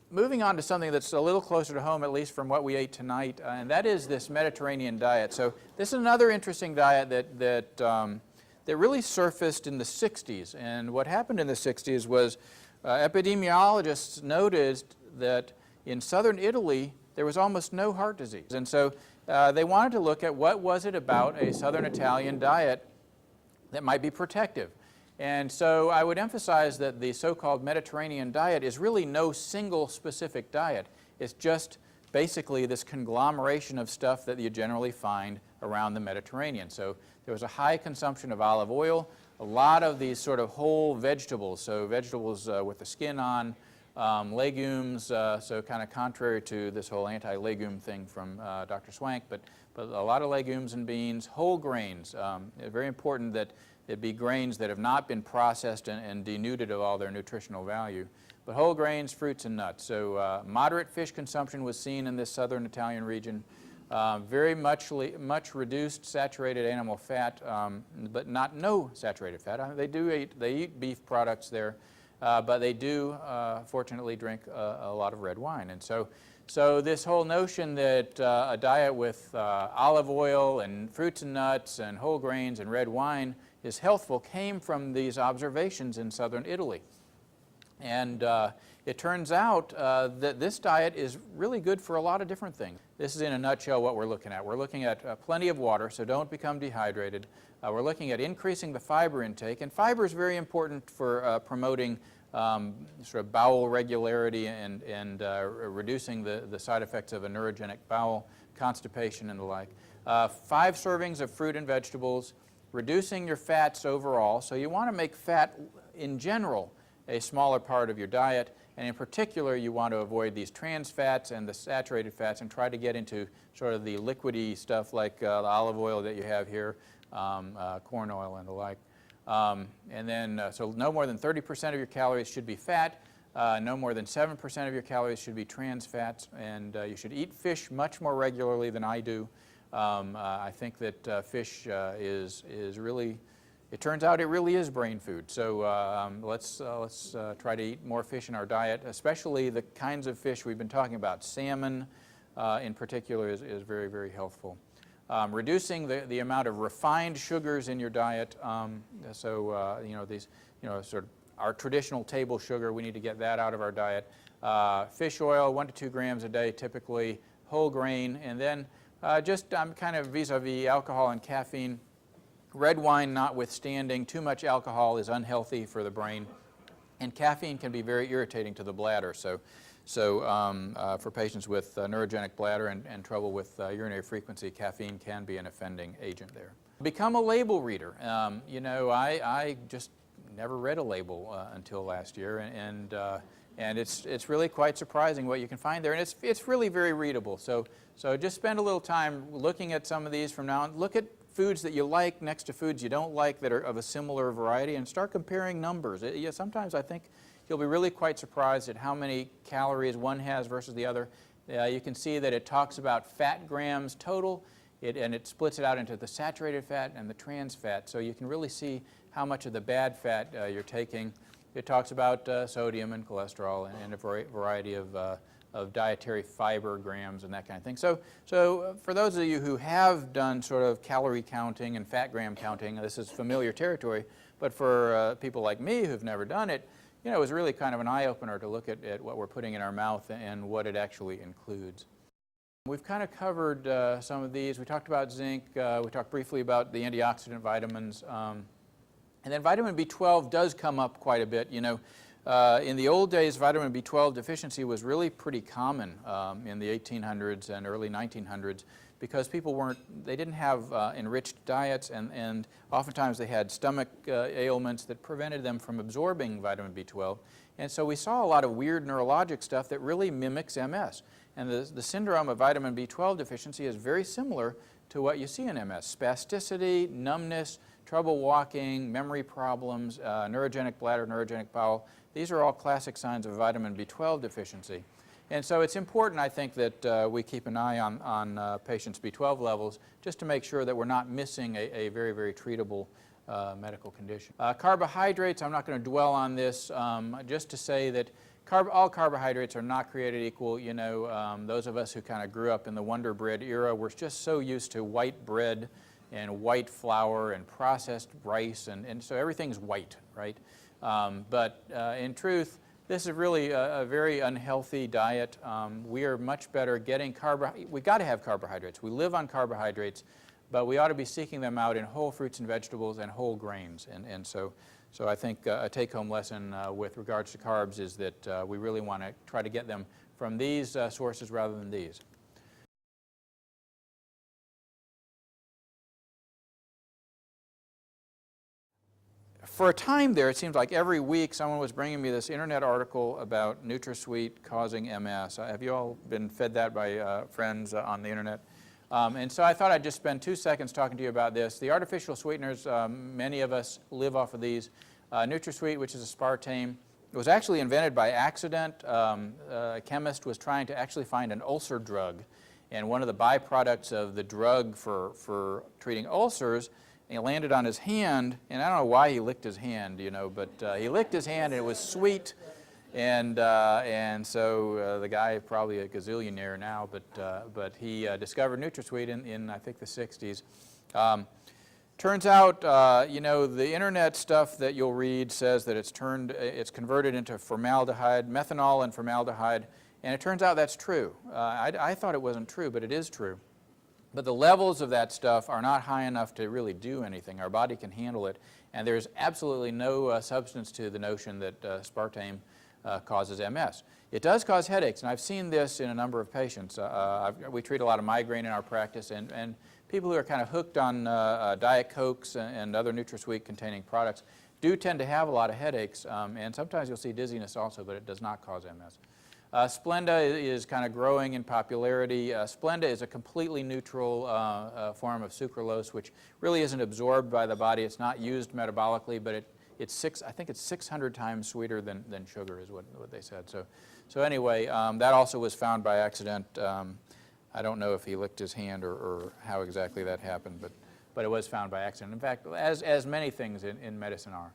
moving on to something that's a little closer to home, at least from what we ate tonight, and that is this Mediterranean diet. So this is another interesting diet that really surfaced in the 60s. And what happened in the 60s was epidemiologists noticed that in southern Italy there was almost no heart disease. And so they wanted to look at what was it about a southern Italian diet that might be protective. And so I would emphasize that the so-called Mediterranean diet is really no single specific diet. It's just basically this conglomeration of stuff that you generally find around the Mediterranean. So there was a high consumption of olive oil, a lot of these sort of whole vegetables, so vegetables with the skin on, legumes, so kind of contrary to this whole anti-legume thing from Dr. Swank, but a lot of legumes and beans, whole grains. Very important that it be grains that have not been processed and denuded of all their nutritional value. But whole grains, fruits, and nuts. So moderate fish consumption was seen in this southern Italian region. Very much reduced saturated animal fat, but not no saturated fat. They eat beef products there, but they do fortunately drink a lot of red wine. And so this whole notion that a diet with olive oil and fruits and nuts and whole grains and red wine is healthful came from these observations in southern Italy. And it turns out that this diet is really good for a lot of different things. This is in a nutshell what we're looking at. We're looking at plenty of water, so don't become dehydrated. We're looking at increasing the fiber intake, and fiber is very important for promoting sort of bowel regularity and reducing the side effects of a neurogenic bowel, constipation and the like. 5 servings of fruit and vegetables, reducing your fats overall. So you want to make fat in general a smaller part of your diet, and in particular you want to avoid these trans fats and the saturated fats and try to get into sort of the liquidy stuff like the olive oil that you have here, corn oil and the like. And then, so no more than 30% of your calories should be fat, no more than 7% of your calories should be trans fats, and you should eat fish much more regularly than I do. I think that fish is really, it turns out it really is brain food. So let's try to eat more fish in our diet, especially the kinds of fish we've been talking about. Salmon in particular is very, very helpful. Reducing the amount of refined sugars in your diet. These, sort of our traditional table sugar, we need to get that out of our diet. Fish oil, 1 to 2 grams a day, typically whole grain, and then just kind of vis-a-vis alcohol and caffeine. Red wine notwithstanding, too much alcohol is unhealthy for the brain, and caffeine can be very irritating to the bladder. So for patients with neurogenic bladder and trouble with urinary frequency, caffeine can be an offending agent there. Become a label reader. I just never read a label until last year, and it's really quite surprising what you can find there, and it's really very readable. So just spend a little time looking at some of these from now on. Look at foods that you like next to foods you don't like that are of a similar variety, and start comparing numbers. Sometimes I think you'll be really quite surprised at how many calories one has versus the other. You can see that it talks about fat grams total, and it splits it out into the saturated fat and the trans fat, so you can really see how much of the bad fat you're taking. It talks about sodium and cholesterol and a variety of dietary fiber grams and that kind of thing. So for those of you who have done sort of calorie counting and fat gram counting, this is familiar territory, but for people like me who've never done it, it was really kind of an eye-opener to look at what we're putting in our mouth and what it actually includes. We've kind of covered some of these. We talked about zinc. We talked briefly about the antioxidant vitamins. And then vitamin B12 does come up quite a bit. In the old days, vitamin B12 deficiency was really pretty common in the 1800s and early 1900s because people didn't have enriched diets, and oftentimes they had stomach ailments that prevented them from absorbing vitamin B12. And so we saw a lot of weird neurologic stuff that really mimics MS. And the syndrome of vitamin B12 deficiency is very similar to what you see in MS. Spasticity, numbness, trouble walking, memory problems, neurogenic bladder, neurogenic bowel. These are all classic signs of vitamin B12 deficiency. And so it's important, I think, that we keep an eye on patients' B12 levels just to make sure that we're not missing a very, very treatable medical condition. Carbohydrates, I'm not going to dwell on this, just to say that all carbohydrates are not created equal. You know, those of us who kind of grew up in the Wonder Bread era, we're just so used to white bread and white flour and processed rice, and so everything's white, right? But in truth, this is really a very unhealthy diet. We are much better getting we got to have carbohydrates. We live on carbohydrates, but we ought to be seeking them out in whole fruits and vegetables and whole grains. And so I think a take-home lesson with regards to carbs is that we really want to try to get them from these sources rather than these. For a time there, it seemed like every week someone was bringing me this internet article about NutraSweet causing MS. Have you all been fed that by friends on the internet? And so I thought I'd just spend 2 seconds talking to you about this. The artificial sweeteners, many of us live off of these. NutraSweet, which is aspartame, it was actually invented by accident. A chemist was trying to actually find an ulcer drug. And one of the byproducts of the drug for treating ulcers, he landed on his hand, and I don't know why he licked his hand, you know, but he licked his hand and it was sweet, and so the guy probably a gazillionaire now, but he discovered NutraSweet in I think the 60s. Turns out, you know, the internet stuff that you'll read says that it's converted into formaldehyde, methanol and formaldehyde, and it turns out that's true. I thought it wasn't true, but it is true. But the levels of that stuff are not high enough to really do anything. Our body can handle it, and there's absolutely no substance to the notion that aspartame causes MS. It does cause headaches, and I've seen this in a number of patients. We treat a lot of migraine in our practice, and people who are kind of hooked on Diet Cokes and other NutraSweet containing products do tend to have a lot of headaches, and sometimes you'll see dizziness also, but it does not cause MS. Splenda is kind of growing in popularity. Splenda is a completely neutral form of sucralose, which really isn't absorbed by the body. It's not used metabolically, but I think it's 600 times sweeter than sugar is what they said. So anyway, that also was found by accident. I don't know if he licked his hand or how exactly that happened, but it was found by accident. In fact, as many things in medicine are.